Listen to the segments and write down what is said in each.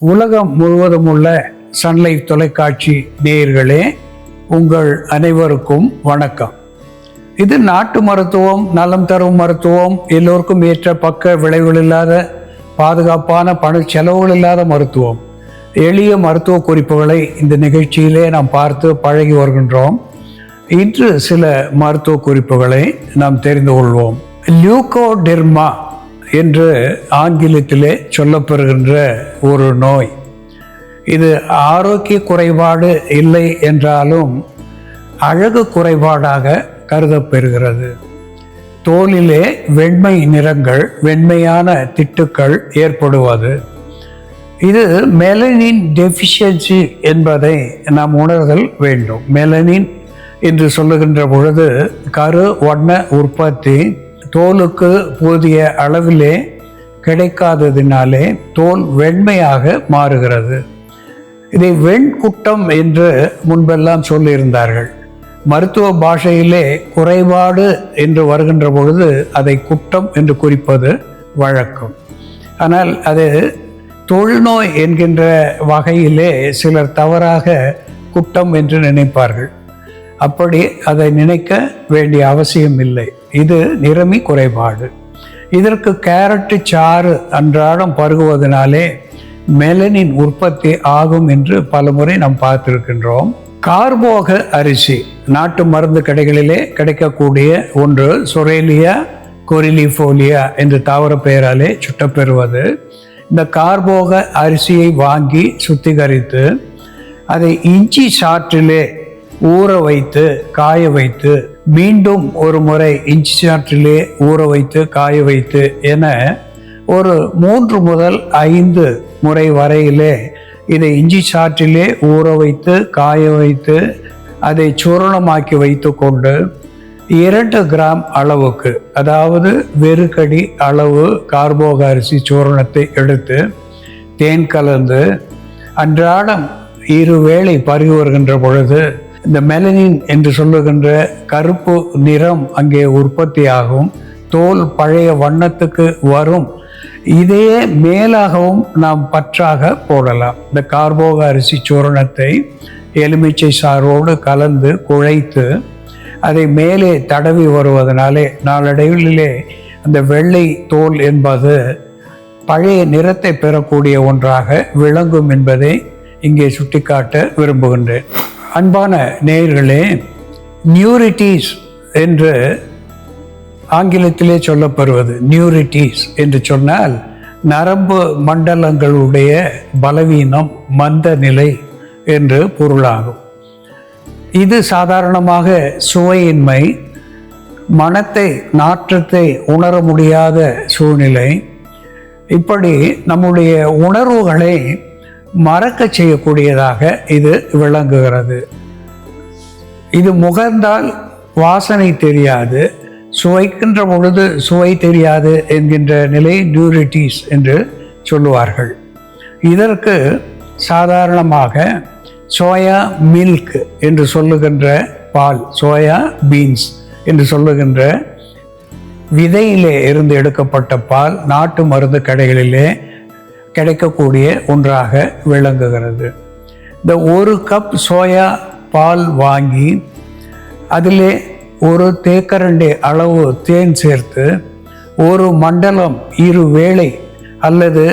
உலகம் முழுவதும் உள்ள சன்லைஃப் தொலைக்காட்சி நேயர்களே, உங்கள் அனைவருக்கும் வணக்கம். இது நாட்டு மருத்துவம், நலம் தரும் மருத்துவம், எல்லோருக்கும் ஏற்ற பக்க விளைவுகள் இல்லாத, பாதுகாப்பான பண செலவுகள் இல்லாத மருத்துவம். எளிய மருத்துவ குறிப்புகளை இந்த நிகழ்ச்சியிலே நாம் பார்த்து பழகி வருகின்றோம். இன்று சில மருத்துவ குறிப்புகளை நாம் தெரிந்து கொள்வோம். லியூகோடெர்மா என்று ஆங்கிலத்திலே சொல்லப்பெறுகின்ற ஒரு நோய். இது ஆரோக்கிய குறைபாடு இல்லை என்றாலும் அழகு குறைபாடாக கருதப்பெறுகிறது. தோலிலே வெண்மை நிறங்கள், வெண்மையான திட்டுக்கள் ஏற்படுவது. இது மெலனின் டெஃபிஷியன்சி என்பதை நாம் உணர்தல் வேண்டும். மெலனின் என்று சொல்லுகின்ற பொழுது கரு வண்ண உற்பத்தி தோலுக்கு போதிய அளவிலே கிடைக்காததினாலே தோல் வெண்மையாக மாறுகிறது. இதை வெண்குட்டம் என்று முன்பெல்லாம் சொல்லியிருந்தார்கள். மருத்துவ பாஷையிலே குறைபாடு என்று வருகின்ற பொழுது அதை குட்டம் என்று குறிப்பது வழக்கம். ஆனால் அது தொழுநோய் என்கின்ற வகையிலே சிலர் தவறாக குட்டம் என்று நினைப்பார்கள். அப்படி அதை நினைக்க வேண்டிய அவசியம் இல்லை. இது நிறமி குறைபாடு. இதற்கு கேரட் சாறு அன்றாடம் பருகுவதனாலே மெலனின் உற்பத்தி ஆகும் என்று பலமுறை நாம் பார்த்திருக்கின்றோம். கார்போக அரிசி நாட்டு மருந்து கடைகளிலே கிடைக்கக்கூடிய ஒன்று. சொரேலியா கொரிலிஃபோலியா என்று தாவர பெயராலே சுட்டப்பெறுவது. இந்த கார்போக அரிசியை வாங்கி சுத்திகரித்து அதை இஞ்சி சாற்றிலே ஊற வைத்து காய வைத்து மீண்டும் ஒரு முறை இஞ்சி சாற்றிலே ஊற வைத்து காய வைத்து என ஒரு 3 முதல் 5 முறை வரையிலே இதை இஞ்சி சாற்றிலே ஊற வைத்து காய வைத்து அதை சூரணமாக்கி வைத்து கொண்டு 2 கிராம் அளவுக்கு, அதாவது வெறுக்கடி அளவு கார்போக அரிசி சூரணத்தை எடுத்து தேன் கலந்து அன்றாடம் 2 வேளை பருகி வருகின்ற பொழுது இந்த மெலனின் என்று சொல்லுகின்ற கருப்பு நிறம் அங்கே உற்பத்தியாகும். தோல் பழைய வண்ணத்துக்கு வரும். இதையே மேலாகவும் நாம் பற்றாக போடலாம். இந்த கார்போக அரிசி சூரணத்தை எலுமிச்சை சாரோடு கலந்து குழைத்து அதை மேலே தடவி வருவதனாலே நாளடைவிலே அந்த வெள்ளை தோல் என்பது பழைய நிறத்தை பெறக்கூடிய ஒன்றாக விளங்கும் என்பதை இங்கே சுட்டிக்காட்ட விரும்புகின்றேன். அன்பான நேயர்களே, நியூரிட்டிஸ் என்று ஆங்கிலத்திலே சொல்லப்படுவது, நியூரிட்டிஸ் என்று சொன்னால் நரம்பு மண்டலங்களுடைய பலவீனம், மந்த நிலை என்று பொருளாகும். இது சாதாரணமாக சுவையின்மை, மனத்தை நாற்றத்தை உணர முடியாத சூழ்நிலை. இப்படி நம்முடைய உணர்வுகளை மறக்க செய்யக்கூடியதாக இது விளங்குகிறது. இது முகர்ந்தால் வாசனை தெரியாது, சுவைக்கின்ற பொழுது சுவை தெரியாது என்கின்ற நிலை நியூரிட்டிஸ் என்று சொல்லுவார்கள். இதற்கு சாதாரணமாக சோயா மில்க் என்று சொல்லுகின்ற பால், சோயா பீன்ஸ் என்று சொல்லுகின்ற விதையிலே இருந்து எடுக்கப்பட்ட பால் நாட்டு மருந்து கடைகளிலே கிடைக்கக்கூடிய ஒன்றாக விளங்குகிறது. இந்த 1 கப் சோயா பால் வாங்கி அதிலே 1 தேக்கரண்டி அளவு தேன் சேர்த்து 1 மண்டலம் 2 வேளை அல்லது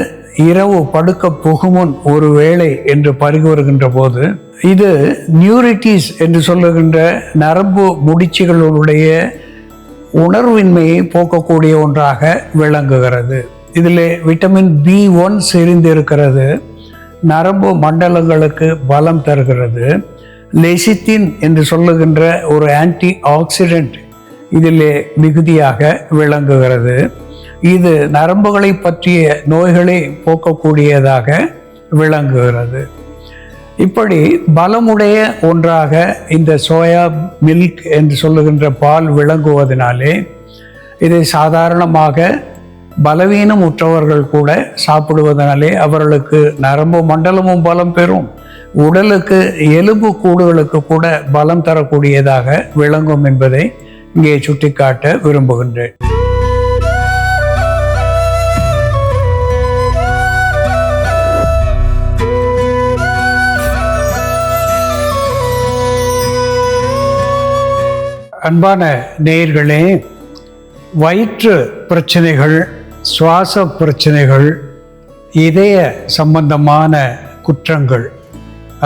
இரவு படுக்க புகுமுன் 1 வேளை என்று பருகி வருகின்ற போது இது நியூரிட்டிஸ் என்று சொல்லுகின்ற நரம்பு முடிச்சுகளுடைய உணர்வின்மையை போக்கக்கூடிய ஒன்றாக விளங்குகிறது. இதில் விட்டமின் B1 செறிந்து இருக்கிறது. நரம்பு மண்டலங்களுக்கு பலம் தருகிறது. லெசித்தின் என்று சொல்லுகின்ற ஒரு ஆன்டி ஆக்சிடென்ட் இதிலே மிகுதியாக விளங்குகிறது. இது நரம்புகளை பற்றிய நோய்களை போக்கக்கூடியதாக விளங்குகிறது. இப்படி பலமுடைய ஒன்றாக இந்த சோயா மில்க் என்று சொல்லுகின்ற பால் விளங்குவதனாலே இதை சாதாரணமாக பலவீனம் உற்றவர்கள் கூட சாப்பிடுவதனாலே அவர்களுக்கு நரம்பு மண்டலமும் பலம் பெறும். உடலுக்கு எலும்பு கூடுகளுக்கு கூட பலம் தரக்கூடியதாக விளங்கும் என்பதை இங்கே சுட்டிக்காட்ட விரும்புகின்றேன். அன்பான நேயர்களே, வயிற்று பிரச்சனைகள், சுவாச பிரச்சனைகள், இதய சம்பந்தமான குற்றங்கள்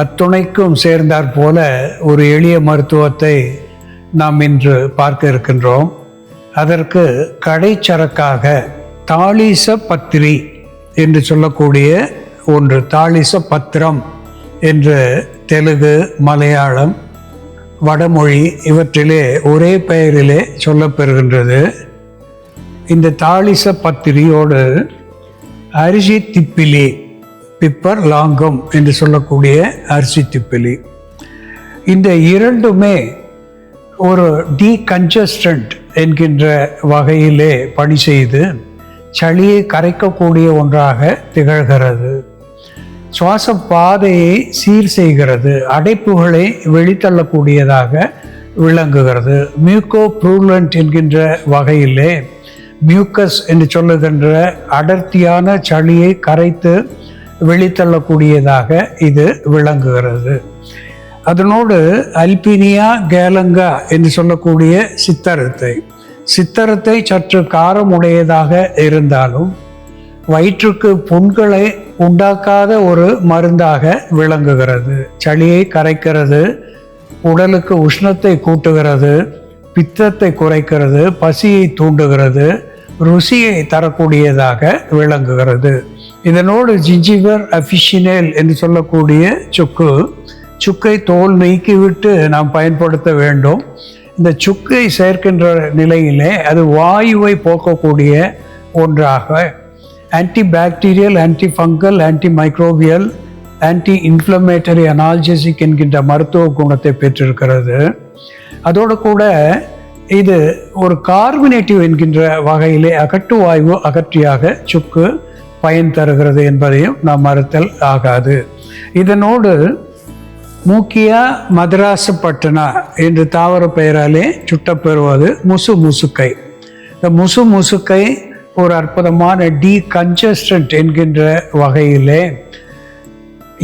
அத்துணைக்கும் சேர்ந்தாற் போல ஒரு எளிய மருத்துவத்தை நாம் இன்று பார்க்க இருக்கின்றோம். அதற்கு கடைச்சரக்காக தாளிச பத்திரி என்று சொல்லக்கூடிய ஒன்று, தாளிச பத்திரம் என்று தெலுங்கு, மலையாளம், வடமொழி இவற்றிலே ஒரே பெயரிலே சொல்லப்பெறுகின்றது. இந்த தாளிச பத்திரியோடு அரிசி திப்பிலி, பிப்பர் லாங்கம் என்று சொல்லக்கூடிய அரிசி திப்பிலி, இந்த இரண்டுமே ஒரு டீகன்ஜஸ்டன்ட் என்கின்ற வகையிலே பணி செய்து சளியை கரைக்கக்கூடிய ஒன்றாக திகழ்கிறது. சுவாச பாதையை சீர் செய்கிறது, அடைப்புகளை வெளித்தள்ளக்கூடியதாக விளங்குகிறது. மியூக்கோ ப்ரூலண்ட் என்கின்ற வகையிலே மியூக்கஸ் என்று சொல்லுகின்ற அடர்த்தியான சளியை கரைத்து வெளித்தள்ளக்கூடியதாக இது விளங்குகிறது. அதனோடு அல்பினியா கேலங்கா என்று சொல்லக்கூடிய சித்தரத்தை சற்று காரமுடையதாக இருந்தாலும் வயிற்றுக்கு புண்களை உண்டாக்காத ஒரு மருந்தாக விளங்குகிறது. சளியை கரைக்கிறது, உடலுக்கு உஷ்ணத்தை கூட்டுகிறது, பித்தத்தை குறைக்கிறது, பசியை தூண்டுகிறது, ருசியை தரக்கூடியதாக விளங்குகிறது. இதனோடு ஜிஞ்சிபர் அஃபிஷினேல் என்று சொல்லக்கூடிய சுக்கை தோல் நீக்கிவிட்டு நாம் பயன்படுத்த வேண்டும். இந்த சுக்கை சேர்க்கின்ற நிலையிலே அது வாயுவை போக்கக்கூடிய ஒன்றாக antibacterial, antifungal, antimicrobial, anti inflammatory, analgesic என்கின்ற மருத்துவ குணத்தை பெற்றிருக்கிறது. அதோடு கூட இது ஒரு கார்பனேட்டிவ் என்கின்ற வகையிலே அகட்டு வாயு அகற்றியாக சுக்கு பயன் தருகிறது என்பதையும் நாம் மறுத்தல் ஆகாது. இதனோடு மூக்கியா மதராசப்பட்டனா என்று தாவர பெயராலே சுட்டப்பெறுவது முசுக்கை. இந்த முசுக்கை ஒரு அற்புதமான டீகன்ஜஸ்டன்ட் என்கின்ற வகையிலே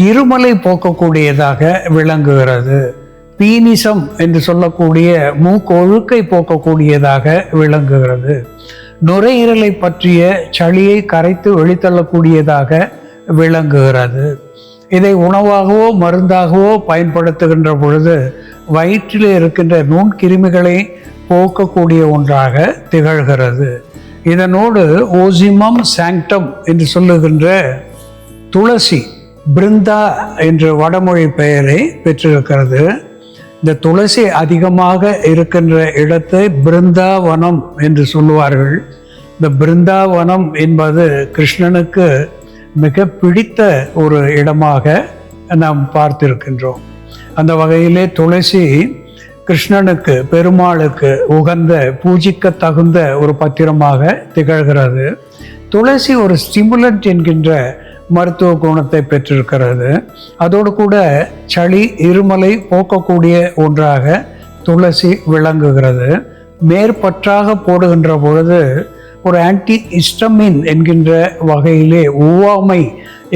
இருமலை போக்கக்கூடியதாக விளங்குகிறது. பீனிசம் என்று சொல்லக்கூடிய மூக்கொழுக்கை போக்கக்கூடியதாக விளங்குகிறது. நுரையீரலை பற்றிய சளியை கரைத்து வெளித்தள்ளக்கூடியதாக விளங்குகிறது. இதை உணவாகவோ மருந்தாகவோ பயன்படுத்துகின்ற பொழுது வயிற்றில் இருக்கின்ற நுண்கிருமிகளை போக்கக்கூடிய ஒன்றாக திகழ்கிறது. இதனோடு ஓசிமம் சாங்டம் என்று சொல்லுகின்ற துளசி, பிருந்தா என்ற வடமொழி பெயரை பெற்றிருக்கிறது. இந்த துளசி அதிகமாக இருக்கின்ற இடத்தை பிருந்தாவனம் என்று சொல்லுவார்கள். இந்த பிருந்தாவனம் என்பது கிருஷ்ணனுக்கு மிக பிடித்த ஒரு இடமாக நாம் பார்த்திருக்கின்றோம். அந்த வகையிலே துளசி கிருஷ்ணனுக்கு, பெருமாளுக்கு உகந்த, பூஜிக்க தகுந்த ஒரு பத்திரமாக திகழ்கிறது. துளசி ஒரு ஸ்டிமுலண்ட் என்கின்ற மருத்துவ குணத்தை பெற்றிருக்கிறது. அதோடு கூட சளி, இருமலை போக்கக்கூடிய ஒன்றாக துளசி விளங்குகிறது. மேற்பற்றாக போடுகின்ற பொழுது ஒரு ஆன்டி ஹிஸ்டமின் என்கின்ற வகையிலே ஒவ்வாமை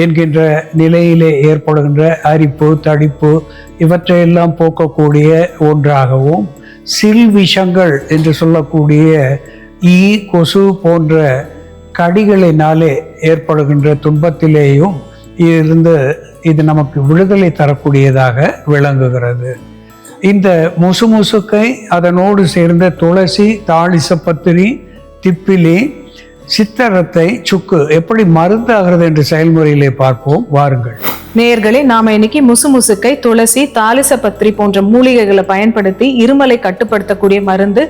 என்கின்ற நிலையிலே ஏற்படுகின்ற அரிப்பு, தடிப்பு இவற்றையெல்லாம் போக்கக்கூடிய ஒன்றாகவும், சில் விஷங்கள் என்று சொல்லக்கூடிய ஈ, கொசு போன்ற கடிகளினாலே ஏற்படுகின்ற துன்பத்திலேயும் இருந்து இது நமக்கு விடுதலை தரக்கூடியதாக விளங்குகிறது. இந்த முசுக்கை, அதனோடு சேர்ந்த துளசி, தாளிசப்பத்திரி, திப்பிலி, சித்தரத்தை, சுக்கு எப்படி மருந்தாகிறது என்று செயல்முறையிலே பார்ப்போம். வாருங்கள் நேயர்களே, நாம இன்னைக்கு முசுக்கை, துளசி, தாளிசப்பத்திரி போன்ற மூலிகைகளை பயன்படுத்தி இருமலை கட்டுப்படுத்தக்கூடிய மருந்து,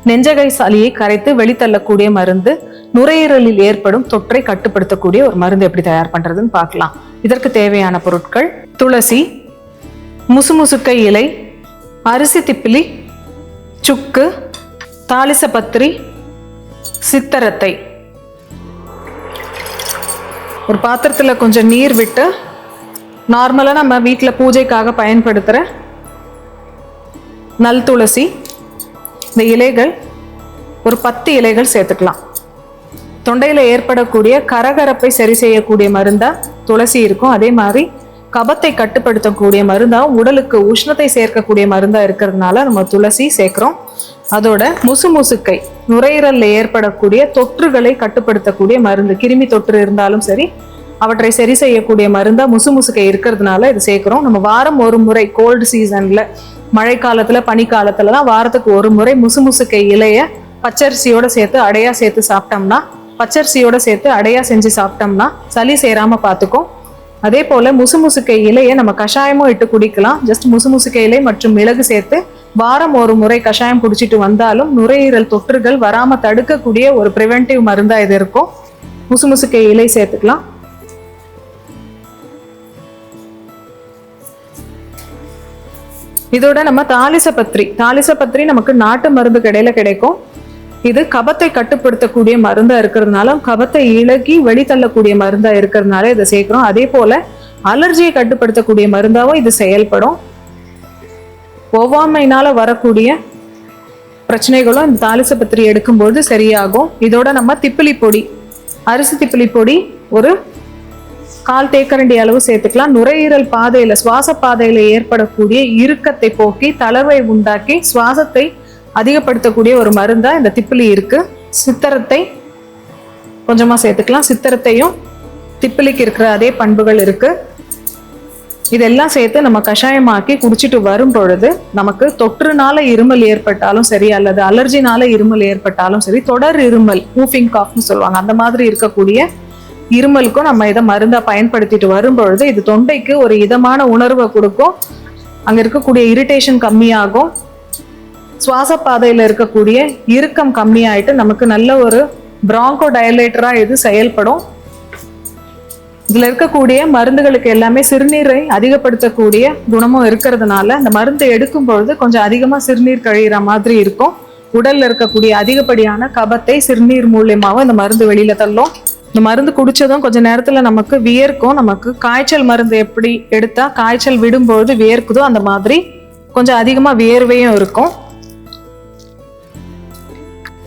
நெஞ்சகை சளியை கரைத்து வெளித்தள்ளக்கூடிய மருந்து, நுரையீரலில் ஏற்படும் தொற்றை கட்டுப்படுத்தக்கூடிய ஒரு மருந்து எப்படி தயார் பண்றதுன்னு பார்க்கலாம். இதற்கு தேவையான பொருட்கள்: துளசி, முசுக்கை இலை, அரிசி திப்பிலி, சுக்கு, தாளிசப்பத்திரி, சித்தரத்தை. ஒரு பாத்திரத்தில் கொஞ்சம் நீர் விட்டு நார்மலாக நம்ம வீட்டில் பூஜைக்காக பயன்படுத்துகிற நல் துளசி, இந்த இலைகள் ஒரு 10 இலைகள் சேர்த்துக்கலாம். தொண்டையில் ஏற்படக்கூடிய கரகரப்பை சரி செய்யக்கூடிய மருந்தா துளசி இருக்கும். அதே மாதிரி கபத்தை கட்டுப்படுத்தக்கூடிய மருந்தா, உடலுக்கு உஷ்ணத்தை சேர்க்கக்கூடிய மருந்தா இருக்கிறதுனால நம்ம துளசி சேர்க்கிறோம். அதோட முசுமுசுக்கை, நுரையீரல்ல ஏற்படக்கூடிய தொற்றுகளை கட்டுப்படுத்தக்கூடிய மருந்து, கிருமி தொற்று இருந்தாலும் சரி அவற்றை சரி செய்யக்கூடிய மருந்தா முசுமுசுக்கை இருக்கிறதுனால இது சேர்க்கிறோம். நம்ம வாரம் ஒரு முறை கோல்டு சீசன்ல, மழைக்காலத்துல பனிக்காலத்துல தான் வாரத்துக்கு ஒரு முறை முசுமுசுக்கை இலைய பச்சரிசியோட சேர்த்து அடையா சேர்த்து சாப்பிட்டோம்னா, பச்சரிசியோட சேர்த்து அடையா செஞ்சு சாப்பிட்டோம்னா சளி சேராம பார்த்துக்கும். அதே போல முசுமுசுக்கை இலையை நம்ம கஷாயமும் இட்டு குடிக்கலாம். ஜஸ்ட் முசுமுசுக்கை இலை மற்றும் மிளகு சேர்த்து வாரம் ஒரு முறை கஷாயம் குடிச்சிட்டு வந்தாலும் நுரையீரல் தொற்றுகள் வராம தடுக்கக்கூடிய ஒரு பிரிவென்டிவ் மருந்தா இது இருக்கும். முசுமுசுக்கை இலை சேர்த்துக்கலாம். இதோட நம்ம தாலிசப்பத்திரி நமக்கு நாட்டு மருந்து கடையில கிடைக்கும். இது கபத்தை கட்டுப்படுத்தக்கூடிய மருந்தா இருக்கிறதுனால, கபத்தை இலகி வெளித்தள்ளக்கூடிய மருந்தா இருக்கிறதுனால இதை சேர்க்கிறோம். அதே போல அலர்ஜியை கட்டுப்படுத்தக்கூடிய மருந்தாவும் இது செயல்படும். ஒவ்வாமையினால வரக்கூடிய பிரச்சனைகளும் இந்த தாலிசப்பத்திரி எடுக்கும்போது சரியாகும். இதோட நம்ம திப்பிலி பொடி, அரிசி திப்பிலி பொடி ஒரு 1/4 தேக்கரண்டி அளவு சேர்த்துக்கலாம். நுரையீரல் பாதையில, சுவாச பாதையில ஏற்படக்கூடிய இறுக்கத்தை போக்கி தளர்வை உண்டாக்கி சுவாசத்தை அதிகப்படுத்தக்கூடிய ஒரு மருந்தா இந்த திப்பிலி இருக்கு. சித்தரத்தை கொஞ்சமா சேர்த்துக்கலாம். சித்தரத்தையும் திப்பிலிக்கு இருக்கிற அதே பண்புகள் இருக்கு. இதெல்லாம் சேர்த்து நம்ம கஷாயமாக்கி குடிச்சிட்டு வரும் பொழுது நமக்கு தொற்றுனால இருமல் ஏற்பட்டாலும் சரி அல்லது அலர்ஜினால இருமல் ஏற்பட்டாலும் சரி, தொடர் இருமல், மூஃபிங் காஃப்னு சொல்லுவாங்க, அந்த மாதிரி இருக்கக்கூடிய இருமலுக்கும் நம்ம இதை மருந்தா பயன்படுத்திட்டு வரும் பொழுது இது தொண்டைக்கு ஒரு இதமான உணர்வை கொடுக்கும். அங்க இருக்கக்கூடிய இரிட்டேஷன் கம்மியாகும். சுவாச பாதையில இருக்கக்கூடிய இறுக்கம் கம்மியாயிட்டு நமக்கு நல்ல ஒரு பிராங்கோ டயலேட்டரா இது செயல்படும். இதுல இருக்கக்கூடிய மருந்துகளுக்கு எல்லாமே சிறுநீரை அதிகப்படுத்தக்கூடிய குணமும் இருக்கிறதுனால இந்த மருந்து எடுக்கும் பொழுது கொஞ்சம் அதிகமா சிறுநீர் கழிகிற மாதிரி இருக்கும். உடல்ல இருக்கக்கூடிய அதிகப்படியான கபத்தை சிறுநீர் மூலியமாவும் இந்த மருந்து வெளியில தள்ளும். இந்த மருந்து குடிச்சதும் கொஞ்ச நேரத்துல நமக்கு வியர்க்கும். நமக்கு காய்ச்சல் மருந்து எப்படி எடுத்தா காய்ச்சல் விடும்போது வியர்க்குதோ அந்த மாதிரி கொஞ்சம் அதிகமா வியர்வையும் இருக்கும்.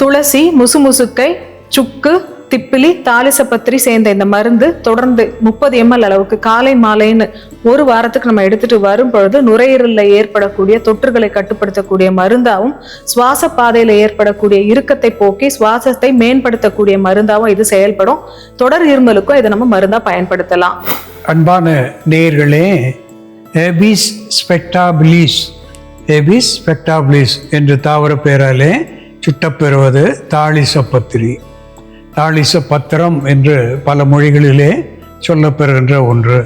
துளசி, முசுமுசுக்கை, சுக்கு, திப்பிலி, தாலிசப்பத்திரி சேர்ந்த இந்த மருந்து தொடர்ந்து 30 ml அளவுக்கு காலை மாலைன்னு ஒரு வாரத்துக்கு நம்ம எடுத்துட்டு வரும் பொழுது நுரையீரல்ல ஏற்படக்கூடிய தொற்றுகளை கட்டுப்படுத்தக்கூடிய மருந்தாவும், சுவாச பாதையில ஏற்படக்கூடிய இறுக்கத்தை போக்கி சுவாசத்தை மேம்படுத்தக்கூடிய மருந்தாவும் இது செயல்படும். தொடர் இருமலுக்கும் இதை நம்ம மருந்தா பயன்படுத்தலாம். அன்பான நேயர்களே, ஏபிஸ் ஸ்பெக்டாபிலிஸ் என்று தாவர பெயராலே சுட்டப்பெறுவது தாலிசப்பத்திரி. தாலிசப்பத்திரம் என்று பல மொழிகளிலே சொல்லப்பெறுகின்ற ஒன்று.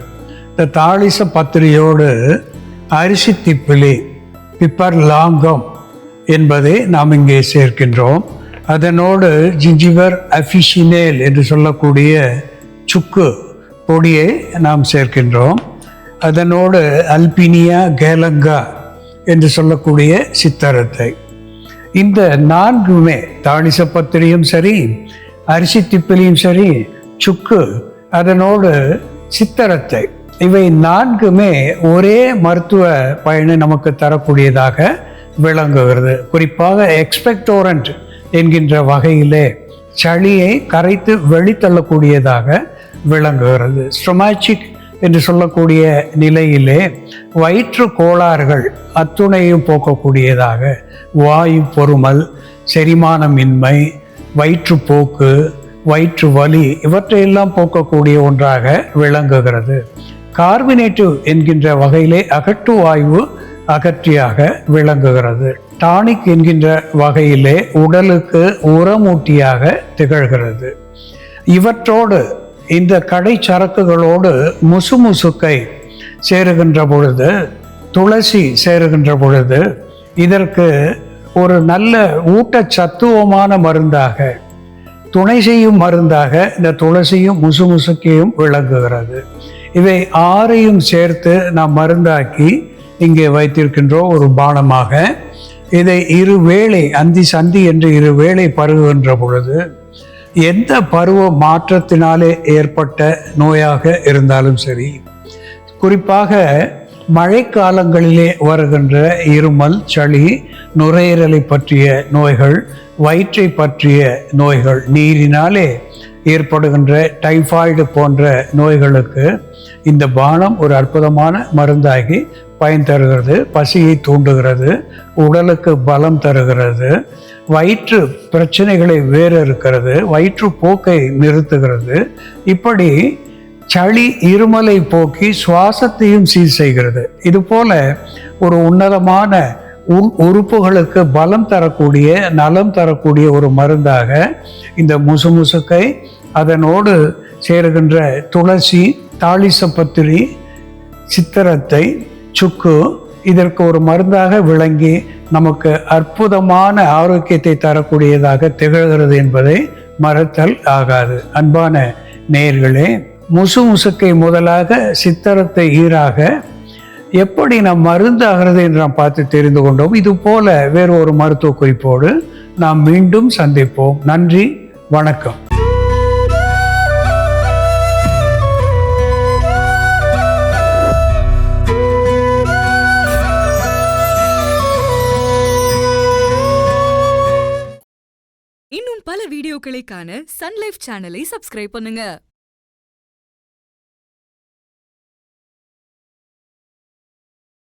இந்த தாலிசப்பத்திரியோடு அரிசி திப்பிலி, பிப்பர் லாங்கம் என்பதை நாம் இங்கே சேர்க்கின்றோம். அதனோடு ஜிஞ்சிவர் அஃபிஷினேல் என்று சொல்லக்கூடிய சுக்கு பொடியை நாம் சேர்க்கின்றோம். அதனோடு அல்பினியா கேலங்கா என்று சொல்லக்கூடிய சித்தரத்தை. இந்த 4மே, தாலிசப்பத்திரியும் சரி, அரிசி திப்பிலியும் சரி, சுக்கு, அதனோடு சித்தரத்தை, இவை 4மே ஒரே மருத்துவ பயனை நமக்கு தரக்கூடியதாக விளங்குகிறது. குறிப்பாக எக்ஸ்பெக்டோரண்ட் என்கின்ற வகையிலே சளியை கரைத்து வெளித்தள்ளக்கூடியதாக விளங்குகிறது. ஸ்டொமாச்சிக் என்று சொல்லக்கூடிய நிலையிலே வயிற்று கோளாறுகள் அத்துணையும் போக்கக்கூடியதாக, வாயு பொறுமல், செரிமானமின்மை, வயிற்றுப்போக்கு, வயிற்று வலி இவற்றையெல்லாம் போக்கக்கூடிய ஒன்றாக விளங்குகிறது. கார்பினேட்டிவ் என்கின்ற வகையிலே அகட்டு வாயு அகற்றியாக விளங்குகிறது. டானிக் என்கின்ற வகையிலே உடலுக்கு உரமூட்டியாக திகழ்கிறது. இவற்றோடு இந்த கடை சரக்குகளோடு முசுமுசுக்கை சேருகின்ற பொழுது, துளசி சேருகின்ற பொழுது இதற்கு ஒரு நல்ல ஊட்டச்சத்துவமான மருந்தாக, துணை செய்யும் மருந்தாக இந்த துளசியும் முசுமுசுக்கையும் விளங்குகிறது. இவை 6ஐயும் சேர்த்து நாம் மருந்தாக்கி இங்கே வைத்திருக்கின்றோம் ஒரு பானமாக. இதை 2 வேளை, அந்தி சந்தி என்று 2 வேளை பருகுகின்ற பொழுது எந்த பருவ மாற்றத்தினாலே ஏற்பட்ட நோயாக இருந்தாலும் சரி, குறிப்பாக மழைக்காலங்களிலே வருகின்ற இருமல், சளி, நுரையீரலை பற்றிய நோய்கள், வயிற்றை பற்றிய நோய்கள், நீரினாலே ஏற்படுகின்ற டைஃபாய்டு போன்ற நோய்களுக்கு இந்த பானம் ஒரு அற்புதமான மருந்தாகி பயன் தருகிறது. பசியை தூண்டுகிறது, உடலுக்கு பலம் தருகிறது, வயிற்று பிரச்சனைகளை வேறு இருக்கிறது, வயிற்றுப்போக்கை நிறுத்துகிறது. இப்படி சளி இருமலை போக்கி சுவாசத்தையும் சீர் செய்கிறது. இது போல ஒரு உன்னதமான உறுப்புகளுக்கு பலம் தரக்கூடிய, நலம் தரக்கூடிய ஒரு மருந்தாக இந்த முசுமுசுக்கை, அதனோடு சேருகின்ற துளசி, தாளிசப்பத்திரி, சித்திரத்தை, சுக்கு இதற்கு ஒரு மருந்தாக விளங்கி நமக்கு அற்புதமான ஆரோக்கியத்தை தரக்கூடியதாக திகழ்கிறது என்பதை மறத்தல் ஆகாது. அன்பான நேயர்களே, முசுமுசுக்கை முதலாக சித்திரத்தை ஈராக எப்படி நாம் மருந்தாகிறது என்று நாம் பார்த்து தெரிந்து கொண்டோம். இது போல வேறு ஒரு மருத்துவ குறிப்போடு நாம் மீண்டும் சந்திப்போம். நன்றி, வணக்கம். இன்னும் பல வீடியோக்களை காண சன்லைஃப் சேனலை சப்ஸ்கிரைப் பண்ணுங்க.